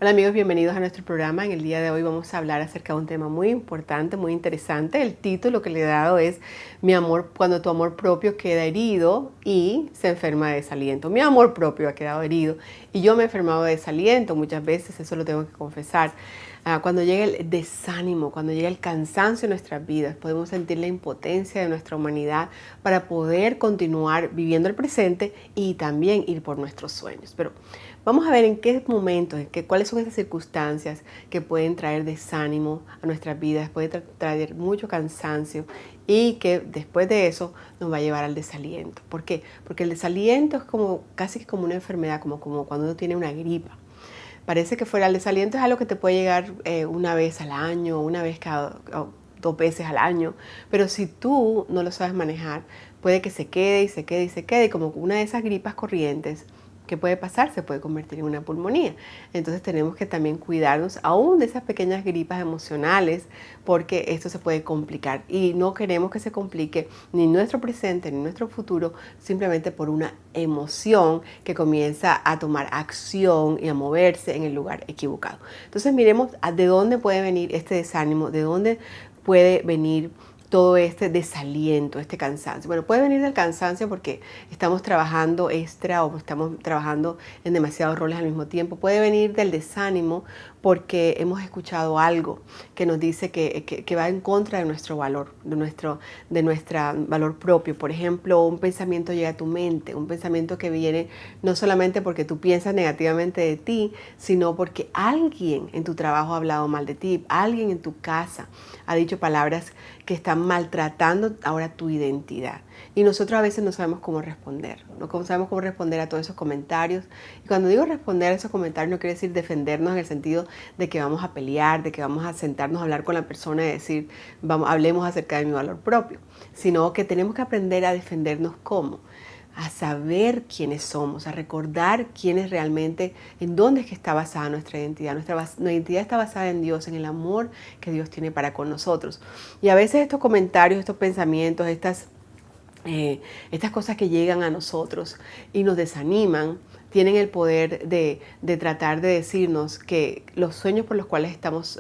Hola amigos, bienvenidos a nuestro programa. En el día de hoy vamos a hablar acerca de un tema muy importante, muy interesante. El título que le he dado es Mi amor, cuando tu amor propio queda herido y se enferma de desaliento. Mi amor propio ha quedado herido y yo me he enfermado de desaliento muchas veces, eso lo tengo que confesar. Cuando llega el desánimo, cuando llega el cansancio en nuestras vidas, podemos sentir la impotencia de nuestra humanidad para poder continuar viviendo el presente y también ir por nuestros sueños. Pero vamos a ver en qué momentos, cuáles son esas circunstancias que pueden traer desánimo a nuestras vidas, pueden traer mucho cansancio y que después de eso nos va a llevar al desaliento. ¿Por qué? Porque el desaliento es como casi que como una enfermedad, como cuando uno tiene una gripa. Parece que fuera el desaliento es algo que te puede llegar una vez al año, una vez o 2 veces al año, pero si tú no lo sabes manejar, puede que se quede y se quede y se quede, como una de esas gripas corrientes. ¿Qué puede pasar? Se puede convertir en una pulmonía. Entonces tenemos que también cuidarnos aún de esas pequeñas gripas emocionales porque esto se puede complicar y no queremos que se complique ni nuestro presente ni nuestro futuro simplemente por una emoción que comienza a tomar acción y a moverse en el lugar equivocado. Entonces miremos de dónde puede venir este desánimo, de dónde puede venir todo este desaliento, este cansancio. Bueno, puede venir del cansancio porque estamos trabajando extra o estamos trabajando en demasiados roles al mismo tiempo. Puede venir del desánimo porque hemos escuchado algo que nos dice que va en contra de nuestro valor, de nuestro valor propio. Por ejemplo, un pensamiento llega a tu mente, un pensamiento que viene no solamente porque tú piensas negativamente de ti, sino porque alguien en tu trabajo ha hablado mal de ti, alguien en tu casa ha dicho palabras que están maltratando ahora tu identidad. Y nosotros a veces no sabemos cómo responder, no sabemos cómo responder a todos esos comentarios. Y cuando digo responder a esos comentarios no quiere decir defendernos en el sentido de que vamos a pelear, de que vamos a sentarnos a hablar con la persona y decir, hablemos acerca de mi valor propio, sino que tenemos que aprender a defendernos cómo, a saber quiénes somos, a recordar quiénes realmente, en dónde es que está basada nuestra identidad. Nuestra identidad está basada en Dios, en el amor que Dios tiene para con nosotros. Y a veces estos comentarios, estos pensamientos, estas cosas que llegan a nosotros y nos desaniman, tienen el poder de tratar de decirnos que los sueños por los cuales estamos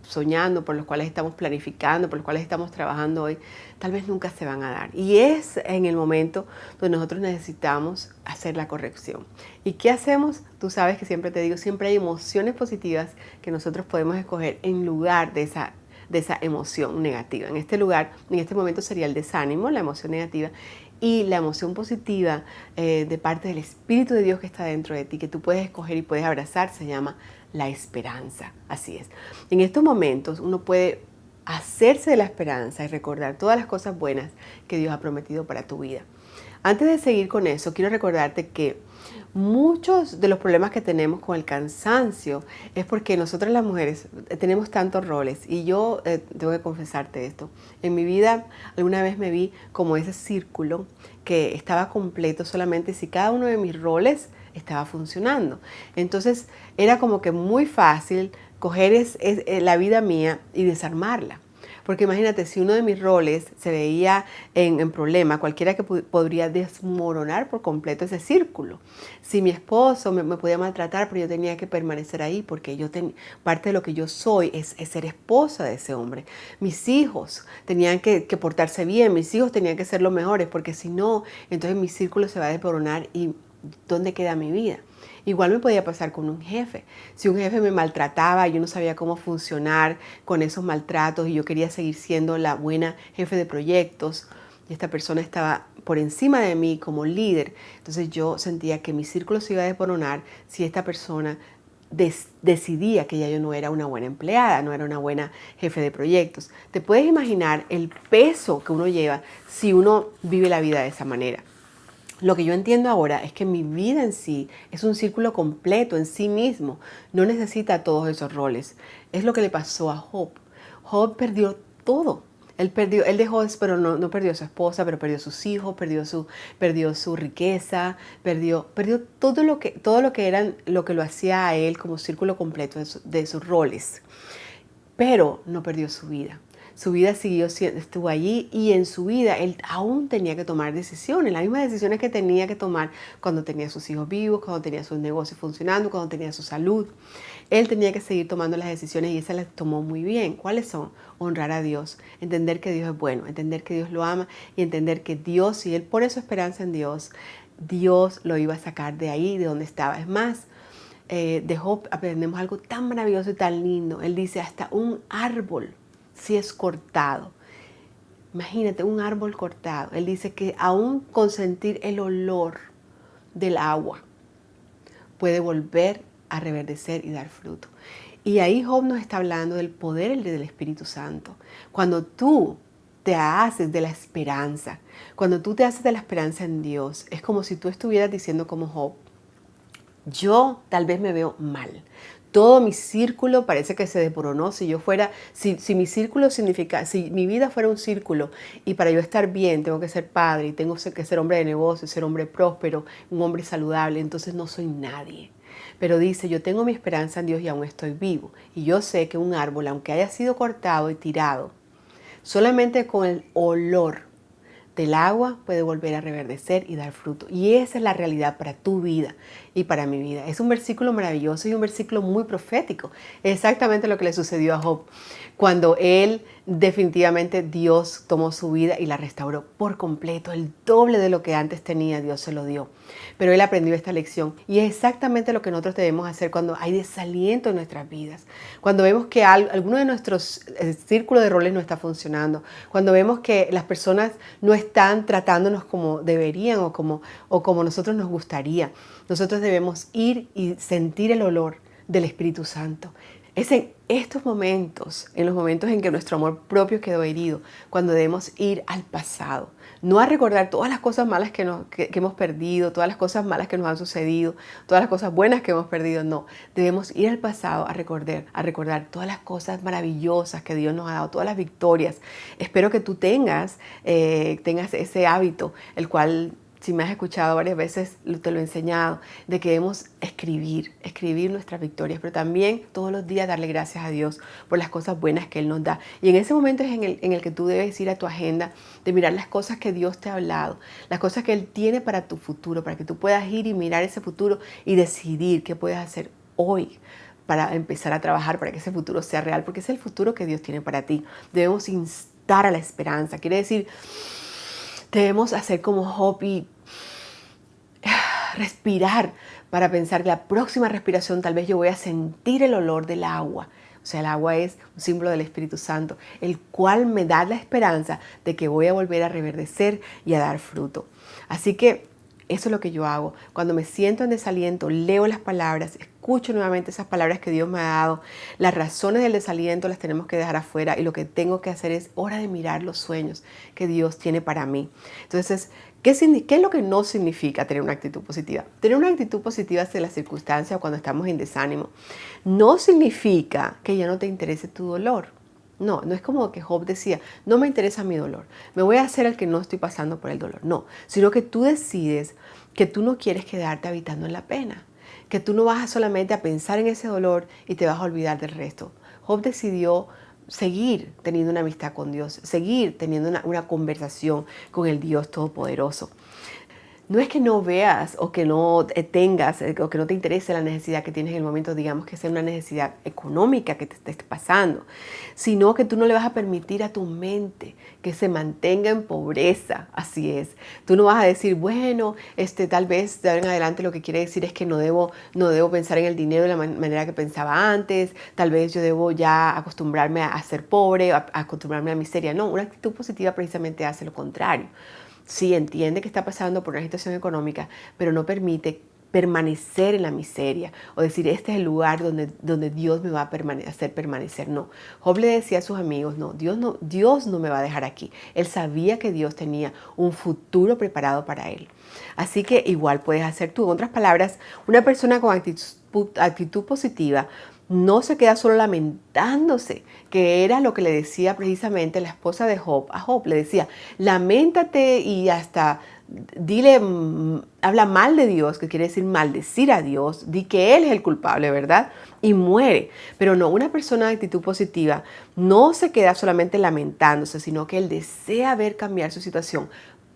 soñando, por los cuales estamos planificando, por los cuales estamos trabajando hoy, tal vez nunca se van a dar. Y es en el momento donde nosotros necesitamos hacer la corrección. ¿Y qué hacemos? Tú sabes que siempre te digo, siempre hay emociones positivas que nosotros podemos escoger en lugar de esa emoción negativa. En este lugar, en este momento sería el desánimo, la emoción negativa, y la emoción positiva de parte del Espíritu de Dios que está dentro de ti, que tú puedes escoger y puedes abrazar, se llama la esperanza. Así es. En estos momentos uno puede hacerse de la esperanza y recordar todas las cosas buenas que Dios ha prometido para tu vida. Antes de seguir con eso, quiero recordarte que muchos de los problemas que tenemos con el cansancio es porque nosotras las mujeres tenemos tantos roles y yo tengo que confesarte esto. En mi vida alguna vez me vi como ese círculo que estaba completo solamente si cada uno de mis roles estaba funcionando. Entonces era como que muy fácil coger la vida mía y desarmarla. Porque imagínate, si uno de mis roles se veía en problema, cualquiera que podría desmoronar por completo ese círculo. Si mi esposo me podía maltratar, pero yo tenía que permanecer ahí porque parte de lo que yo soy es ser esposa de ese hombre. Mis hijos tenían que portarse bien, mis hijos tenían que ser los mejores, porque si no, entonces mi círculo se va a desmoronar y ¿dónde queda mi vida? Igual me podía pasar con un jefe. Si un jefe me maltrataba, yo no sabía cómo funcionar con esos maltratos y yo quería seguir siendo la buena jefe de proyectos. Y esta persona estaba por encima de mí como líder. Entonces yo sentía que mi círculo se iba a desmoronar si esta persona decidía que ya yo no era una buena empleada, no era una buena jefe de proyectos. Te puedes imaginar el peso que uno lleva si uno vive la vida de esa manera. Lo que yo entiendo ahora es que mi vida en sí es un círculo completo en sí mismo. No necesita todos esos roles. Es lo que le pasó a Job. Job perdió todo. Él dejó, pero no perdió a su esposa, pero perdió a sus hijos, perdió su riqueza, perdió todo lo que eran, lo que lo hacía a él como círculo completo de sus roles. Pero no perdió su vida. Su vida estuvo allí y en su vida él aún tenía que tomar decisiones, las mismas decisiones que tenía que tomar cuando tenía sus hijos vivos, cuando tenía sus negocios funcionando, cuando tenía su salud. Él tenía que seguir tomando las decisiones y esas las tomó muy bien. ¿Cuáles son? Honrar a Dios, entender que Dios es bueno, entender que Dios lo ama y entender que Dios, si él pone su esperanza en Dios, Dios lo iba a sacar de ahí, de donde estaba. Es más, de Job aprendemos algo tan maravilloso y tan lindo. Él dice, hasta un árbol, si es cortado. Imagínate, un árbol cortado. Él dice que aún con sentir el olor del agua, puede volver a reverdecer y dar fruto. Y ahí Job nos está hablando del poder del Espíritu Santo. Cuando tú te haces de la esperanza, cuando tú te haces de la esperanza en Dios, es como si tú estuvieras diciendo como Job, yo tal vez me veo mal. Todo mi círculo parece que se desmoronó. Si mi círculo significa, si mi vida fuera un círculo y para yo estar bien tengo que ser padre y tengo que ser hombre de negocio, ser hombre próspero, un hombre saludable, entonces no soy nadie. Pero dice, yo tengo mi esperanza en Dios y aún estoy vivo. Y yo sé que un árbol, aunque haya sido cortado y tirado, solamente con el olor del agua puede volver a reverdecer y dar fruto. Y esa es la realidad para tu vida y para mi vida. Es un versículo maravilloso y un versículo muy profético. Exactamente lo que le sucedió a Job cuando él definitivamente Dios tomó su vida y la restauró por completo. El doble de lo que antes tenía, Dios se lo dio. Pero él aprendió esta lección y es exactamente lo que nosotros debemos hacer cuando hay desaliento en nuestras vidas. Cuando vemos que alguno de nuestros círculos de roles no está funcionando. Cuando vemos que las personas no están tratándonos como deberían o como nosotros nos gustaría. Nosotros debemos ir y sentir el olor del Espíritu Santo. Es en estos momentos, en los momentos en que nuestro amor propio quedó herido, cuando debemos ir al pasado. No a recordar todas las cosas malas que hemos perdido, todas las cosas malas que nos han sucedido, todas las cosas buenas que hemos perdido. No, debemos ir al pasado a recordar todas las cosas maravillosas que Dios nos ha dado, todas las victorias. Espero que tú tengas ese hábito, el cual, si me has escuchado varias veces, te lo he enseñado, de que debemos escribir nuestras victorias, pero también todos los días darle gracias a Dios por las cosas buenas que Él nos da. Y en ese momento es en el que tú debes ir a tu agenda, de mirar las cosas que Dios te ha hablado, las cosas que Él tiene para tu futuro, para que tú puedas ir y mirar ese futuro y decidir qué puedes hacer hoy para empezar a trabajar para que ese futuro sea real, porque es el futuro que Dios tiene para ti. Debemos instar a la esperanza, quiere decir, debemos hacer como Job y respirar para pensar que la próxima respiración tal vez yo voy a sentir el olor del agua. O sea, el agua es un símbolo del Espíritu Santo, el cual me da la esperanza de que voy a volver a reverdecer y a dar fruto. Así que eso es lo que yo hago. Cuando me siento en desaliento, leo las palabras, escucho nuevamente esas palabras que Dios me ha dado. Las razones del desaliento las tenemos que dejar afuera y lo que tengo que hacer es hora de mirar los sueños que Dios tiene para mí. Entonces, ¿qué es lo que no significa tener una actitud positiva? Tener una actitud positiva hacia las circunstancias o cuando estamos en desánimo no significa que ya no te interese tu dolor. No, no es como que Job decía, no me interesa mi dolor, me voy a hacer el que no estoy pasando por el dolor. No, sino que tú decides que tú no quieres quedarte habitando en la pena, que tú no vas solamente a pensar en ese dolor y te vas a olvidar del resto. Job decidió seguir teniendo una amistad con Dios, seguir teniendo una conversación con el Dios Todopoderoso. No es que no veas o que no tengas o que no te interese la necesidad que tienes en el momento, digamos que sea una necesidad económica que te esté pasando, sino que tú no le vas a permitir a tu mente que se mantenga en pobreza. Así es. Tú no vas a decir, bueno, tal vez de ahora en adelante lo que quiere decir es que no debo pensar en el dinero de la manera que pensaba antes, tal vez yo debo ya acostumbrarme a ser pobre, a acostumbrarme a la miseria. No, una actitud positiva precisamente hace lo contrario. Sí, entiende que está pasando por una situación económica, pero no permite permanecer en la miseria o decir, este es el lugar donde Dios me va a hacer permanecer. No, Job le decía a sus amigos, no, Dios no me va a dejar aquí. Él sabía que Dios tenía un futuro preparado para él. Así que igual puedes hacer tú. En otras palabras, una persona con actitud positiva no se queda solo lamentándose, que era lo que le decía precisamente la esposa de Job a Job. Le decía, lamentate y hasta dile, habla mal de Dios, que quiere decir maldecir a Dios, di que Él es el culpable, ¿verdad? Y muere. Pero no, una persona de actitud positiva no se queda solamente lamentándose, sino que él desea ver cambiar su situación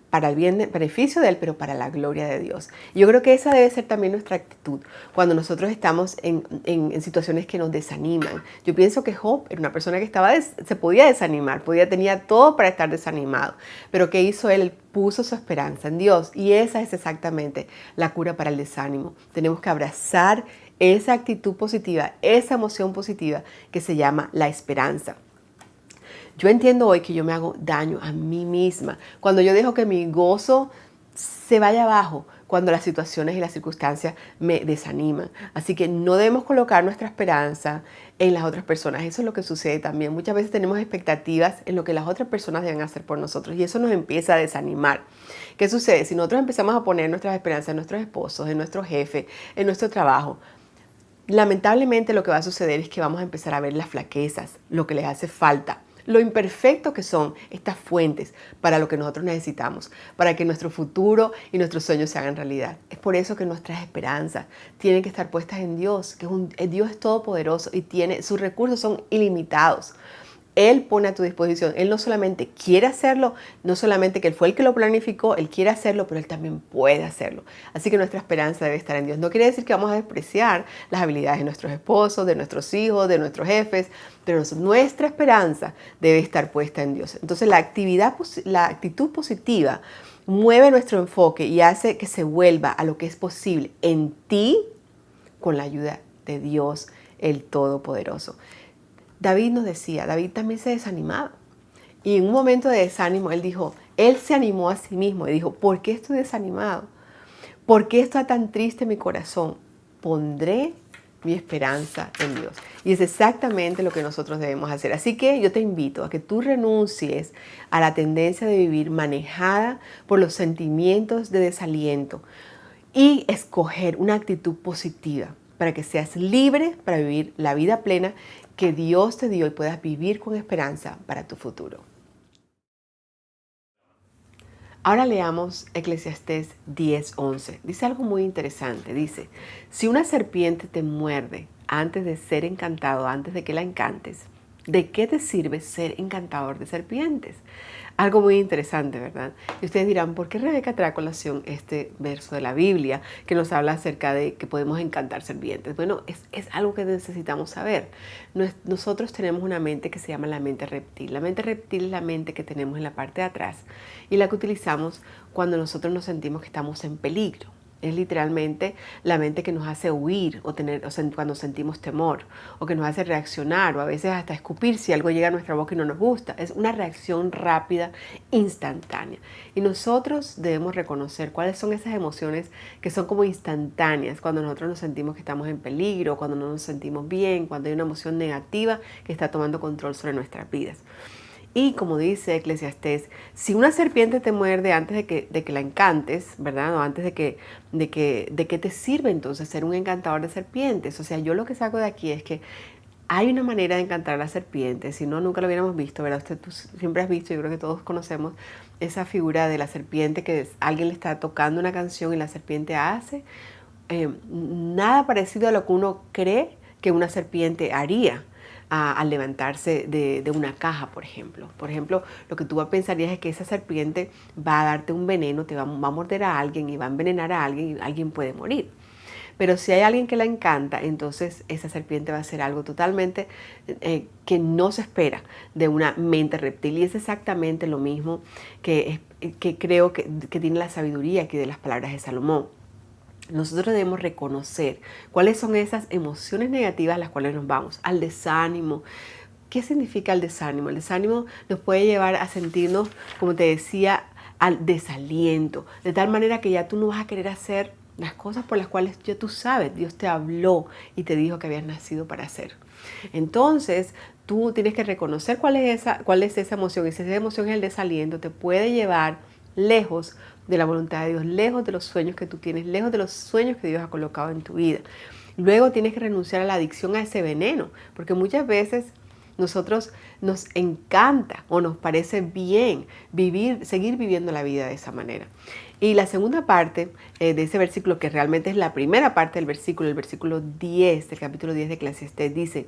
para el beneficio de él, pero para la gloria de Dios. Yo creo que esa debe ser también nuestra actitud cuando nosotros estamos en situaciones que nos desaniman. Yo pienso que Job era una persona que se podía desanimar, tenía todo para estar desanimado, pero ¿qué hizo él? Él puso su esperanza en Dios, y esa es exactamente la cura para el desánimo. Tenemos que abrazar esa actitud positiva, esa emoción positiva que se llama la esperanza. Yo entiendo hoy que yo me hago daño a mí misma cuando yo dejo que mi gozo se vaya abajo, cuando las situaciones y las circunstancias me desaniman. Así que no debemos colocar nuestra esperanza en las otras personas. Eso es lo que sucede también. Muchas veces tenemos expectativas en lo que las otras personas deben hacer por nosotros, y eso nos empieza a desanimar. ¿Qué sucede? Si nosotros empezamos a poner nuestras esperanzas en nuestros esposos, en nuestro jefe, en nuestro trabajo, lamentablemente lo que va a suceder es que vamos a empezar a ver las flaquezas, lo que les hace falta, lo imperfecto que son estas fuentes para lo que nosotros necesitamos, para que nuestro futuro y nuestros sueños se hagan realidad. Es por eso que nuestras esperanzas tienen que estar puestas en Dios, que Dios es todopoderoso y sus recursos son ilimitados. Él pone a tu disposición. Él no solamente quiere hacerlo, no solamente que Él fue el que lo planificó, Él quiere hacerlo, pero Él también puede hacerlo. Así que nuestra esperanza debe estar en Dios. No quiere decir que vamos a despreciar las habilidades de nuestros esposos, de nuestros hijos, de nuestros jefes, pero nuestra esperanza debe estar puesta en Dios. Entonces la actitud positiva mueve nuestro enfoque y hace que se vuelva a lo que es posible en ti con la ayuda de Dios, el Todopoderoso. David nos decía, David también se desanimaba. Y en un momento de desánimo, él se animó a sí mismo y dijo, ¿por qué estoy desanimado? ¿Por qué está tan triste mi corazón? Pondré mi esperanza en Dios. Y es exactamente lo que nosotros debemos hacer. Así que yo te invito a que tú renuncies a la tendencia de vivir manejada por los sentimientos de desaliento y escoger una actitud positiva para que seas libre para vivir la vida plena que Dios te dio y puedas vivir con esperanza para tu futuro. Ahora leamos Eclesiastés 10:11. Dice algo muy interesante. Dice, si una serpiente te muerde antes de ser encantado, antes de que la encantes, ¿de qué te sirve ser encantador de serpientes? Algo muy interesante, ¿verdad? Y ustedes dirán, ¿por qué Rebeca trae a colación este verso de la Biblia que nos habla acerca de que podemos encantar serpientes? Bueno, es algo que necesitamos saber. Nosotros tenemos una mente que se llama la mente reptil. La mente reptil es la mente que tenemos en la parte de atrás y la que utilizamos cuando nosotros nos sentimos que estamos en peligro. Es literalmente la mente que nos hace huir cuando sentimos temor, o que nos hace reaccionar, o a veces hasta escupir si algo llega a nuestra boca y no nos gusta. Es una reacción rápida, instantánea. Y nosotros debemos reconocer cuáles son esas emociones que son como instantáneas, cuando nosotros nos sentimos que estamos en peligro, cuando no nos sentimos bien, cuando hay una emoción negativa que está tomando control sobre nuestras vidas. Y como dice Eclesiastés, si una serpiente te muerde antes de que la encantes, ¿verdad? O antes de que te sirve entonces ser un encantador de serpientes. O sea, yo lo que saco de aquí es que hay una manera de encantar a las serpientes. Si no, nunca lo hubiéramos visto, ¿verdad? Tú siempre has visto, yo creo que todos conocemos esa figura de la serpiente que alguien le está tocando una canción y la serpiente hace nada parecido a lo que uno cree que una serpiente haría al levantarse de una caja, por ejemplo. Por ejemplo, lo que tú pensarías es que esa serpiente va a darte un veneno, va a morder a alguien y va a envenenar a alguien y alguien puede morir. Pero si hay alguien que la encanta, entonces esa serpiente va a ser algo totalmente que no se espera de una mente reptil. Y es exactamente lo mismo que creo que tiene la sabiduría aquí de las palabras de Salomón. Nosotros debemos reconocer cuáles son esas emociones negativas a las cuales nos vamos. Al desánimo. ¿Qué significa el desánimo? El desánimo nos puede llevar a sentirnos, como te decía, al desaliento. De tal manera que ya tú no vas a querer hacer las cosas por las cuales ya tú sabes, Dios te habló y te dijo que habías nacido para hacer. Entonces, tú tienes que reconocer cuál es esa emoción. Y si esa emoción es el desaliento, te puede llevar lejos de la voluntad de Dios, lejos de los sueños que tú tienes, lejos de los sueños que Dios ha colocado en tu vida. Luego tienes que renunciar a la adicción a ese veneno, porque muchas veces Nosotros nos encanta o nos parece bien seguir viviendo la vida de esa manera. Y la segunda parte de ese versículo, que realmente es la primera parte del versículo, el versículo 10 del capítulo 10 de Eclesiastés, dice: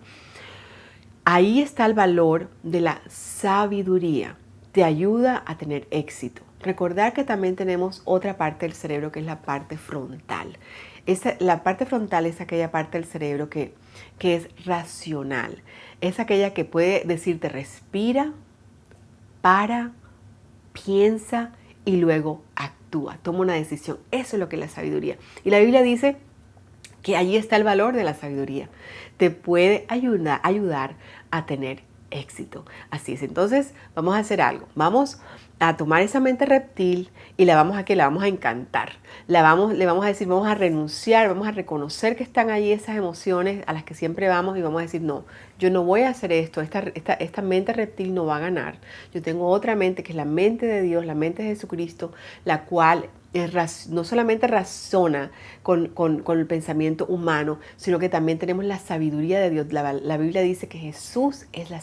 ahí está el valor de la sabiduría. Te ayuda a tener éxito. Recordar que también tenemos otra parte del cerebro, que es la parte frontal. La parte frontal es aquella parte del cerebro que es racional. Es aquella que puede decirte respira, para, piensa y luego actúa. Toma una decisión. Eso es lo que es la sabiduría. Y la Biblia dice que allí está el valor de la sabiduría. Te puede ayudar a tener éxito. Así es. Entonces, vamos a hacer algo. Vamos a tomar esa mente reptil y la vamos a encantar. Le vamos a decir, vamos a renunciar, vamos a reconocer que están allí esas emociones a las que siempre vamos y vamos a decir, no, yo no voy a hacer esto, esta mente reptil no va a ganar. Yo tengo otra mente que es la mente de Dios, la mente de Jesucristo, la cual no solamente razona con el pensamiento humano, sino que también tenemos la sabiduría de Dios. La Biblia dice que Jesús es la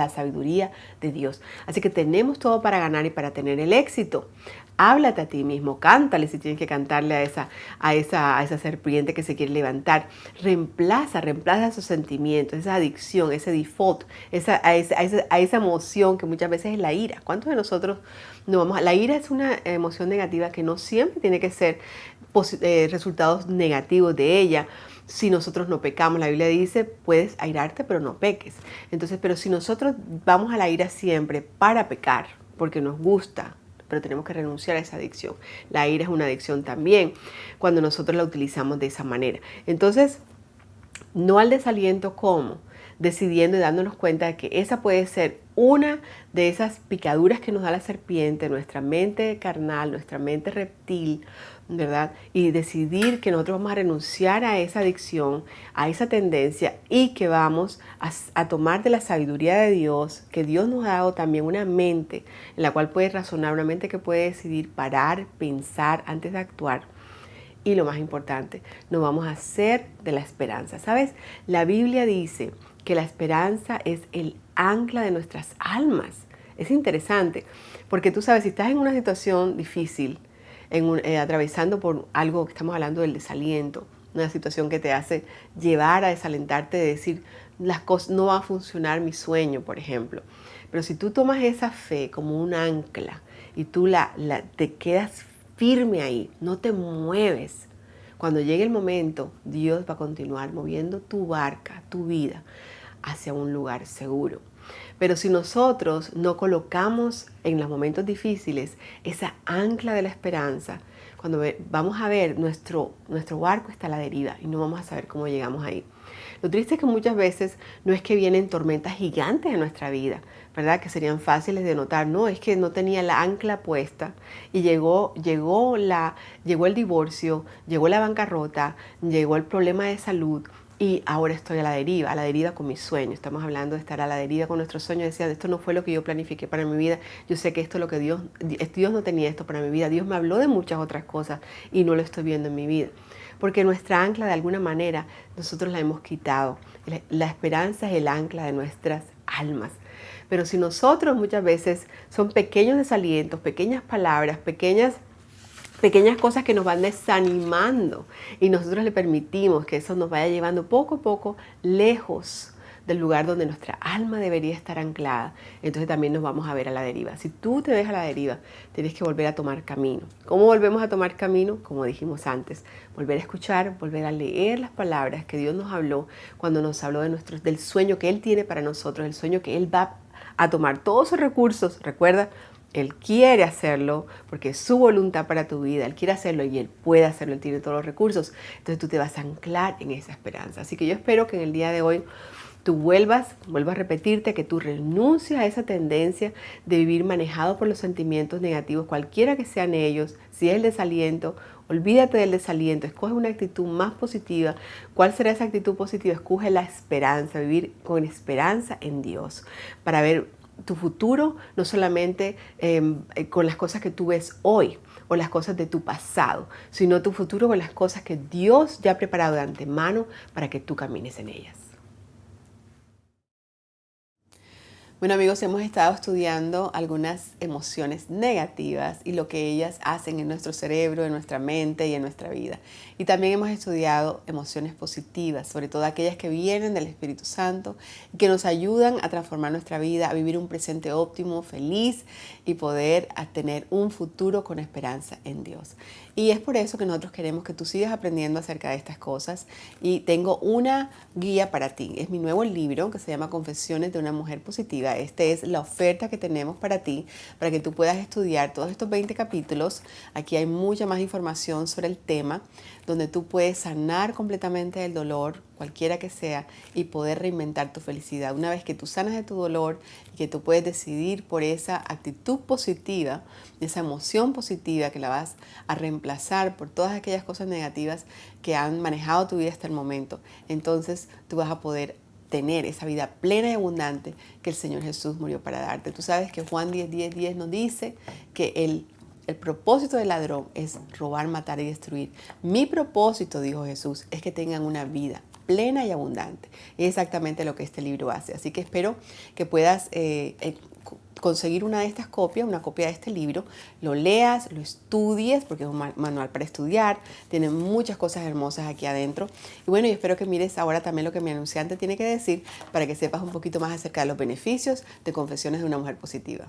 sabiduría de Dios. Así que tenemos todo para ganar y para tener el éxito. Háblate a ti mismo, cántale si tienes que cantarle a esa serpiente que se quiere levantar. Reemplaza esos sentimientos, esa adicción, ese default, a esa emoción que muchas veces es la ira. ¿Cuántos de nosotros no vamos la ira es una emoción negativa que no siempre tiene que ser resultados negativos de ella. Si nosotros no pecamos, la Biblia dice, puedes airarte, pero no peques. Entonces, pero si nosotros vamos a la ira siempre para pecar, porque nos gusta, pero tenemos que renunciar a esa adicción. La ira es una adicción también cuando nosotros la utilizamos de esa manera. Entonces, no al desaliento como decidiendo y dándonos cuenta de que esa puede ser una de esas picaduras que nos da la serpiente, nuestra mente carnal, nuestra mente reptil, ¿verdad? Y decidir que nosotros vamos a renunciar a esa adicción, a esa tendencia y que vamos a tomar de la sabiduría de Dios, que Dios nos ha dado también una mente en la cual puede razonar, una mente que puede decidir parar, pensar antes de actuar. Y lo más importante, nos vamos a hacer de la esperanza. ¿Sabes? La Biblia dice que la esperanza es el ancla de nuestras almas. Es interesante, porque tú sabes, si estás en una situación difícil, atravesando por algo que estamos hablando del desaliento, una situación que te hace llevar a desalentarte, de decir, las cosas no va a funcionar mi sueño, por ejemplo. Pero si tú tomas esa fe como un ancla y tú te quedas firme ahí, no te mueves. Cuando llegue el momento, Dios va a continuar moviendo tu barca, tu vida, hacia un lugar seguro. Pero si nosotros no colocamos en los momentos difíciles esa ancla de la esperanza, cuando vamos a ver nuestro barco está a la deriva y no vamos a saber cómo llegamos ahí. Lo triste es que muchas veces no es que vienen tormentas gigantes en nuestra vida, ¿verdad? Que serían fáciles de notar. No, es que no tenía la ancla puesta y llegó el divorcio, llegó la bancarrota, llegó el problema de salud. Y ahora estoy a la deriva con mis sueños. Estamos hablando de estar a la deriva con nuestros sueños. Decía, esto no fue lo que yo planifiqué para mi vida. Yo sé que esto es lo que Dios no tenía esto para mi vida. Dios me habló de muchas otras cosas y no lo estoy viendo en mi vida. Porque nuestra ancla, de alguna manera, nosotros la hemos quitado. La esperanza es el ancla de nuestras almas. Pero si nosotros muchas veces son pequeños desalientos, pequeñas palabras, pequeñas cosas que nos van desanimando y nosotros le permitimos que eso nos vaya llevando poco a poco lejos del lugar donde nuestra alma debería estar anclada, entonces también nos vamos a ver a la deriva. Si tú te ves a la deriva, tienes que volver a tomar camino. ¿Cómo volvemos a tomar camino? Como dijimos antes, volver a escuchar, volver a leer las palabras que Dios nos habló cuando nos habló del sueño que Él tiene para nosotros, el sueño que Él va a tomar todos sus recursos. Recuerda, Él quiere hacerlo porque es su voluntad para tu vida. Él quiere hacerlo y Él puede hacerlo. Él tiene todos los recursos. Entonces tú te vas a anclar en esa esperanza. Así que yo espero que en el día de hoy tú vuelvas a repetirte, que tú renuncies a esa tendencia de vivir manejado por los sentimientos negativos, cualquiera que sean ellos. Si es el desaliento, olvídate del desaliento, escoge una actitud más positiva. ¿Cuál será esa actitud positiva? Escoge la esperanza, vivir con esperanza en Dios, para ver tu futuro no solamente con las cosas que tú ves hoy o las cosas de tu pasado, sino tu futuro con las cosas que Dios ya ha preparado de antemano para que tú camines en ellas. Bueno amigos, hemos estado estudiando algunas emociones negativas y lo que ellas hacen en nuestro cerebro, en nuestra mente y en nuestra vida. Y también hemos estudiado emociones positivas, sobre todo aquellas que vienen del Espíritu Santo y que nos ayudan a transformar nuestra vida, a vivir un presente óptimo, feliz y poder tener un futuro con esperanza en Dios. Y es por eso que nosotros queremos que tú sigas aprendiendo acerca de estas cosas y tengo una guía para ti. Es mi nuevo libro que se llama Confesiones de una Mujer Positiva. Esta es la oferta que tenemos para ti, para que tú puedas estudiar todos estos 20 capítulos. Aquí hay mucha más información sobre el tema, donde tú puedes sanar completamente el dolor, cualquiera que sea, y poder reinventar tu felicidad. Una vez que tú sanas de tu dolor y que tú puedes decidir por esa actitud positiva, esa emoción positiva que la vas a reemplazar por todas aquellas cosas negativas que han manejado tu vida hasta el momento, entonces tú vas a poder tener esa vida plena y abundante que el Señor Jesús murió para darte. Tú sabes que Juan 10:10 nos dice que el propósito del ladrón es robar, matar y destruir. Mi propósito, dijo Jesús, es que tengan una vida plena y abundante. Es exactamente lo que este libro hace. Así que espero que puedas conseguir una de estas copias, una copia de este libro, lo leas, lo estudies, porque es un manual para estudiar, tiene muchas cosas hermosas aquí adentro. Y bueno, y espero que mires ahora también lo que mi anunciante tiene que decir para que sepas un poquito más acerca de los beneficios de Confesiones de una Mujer Positiva.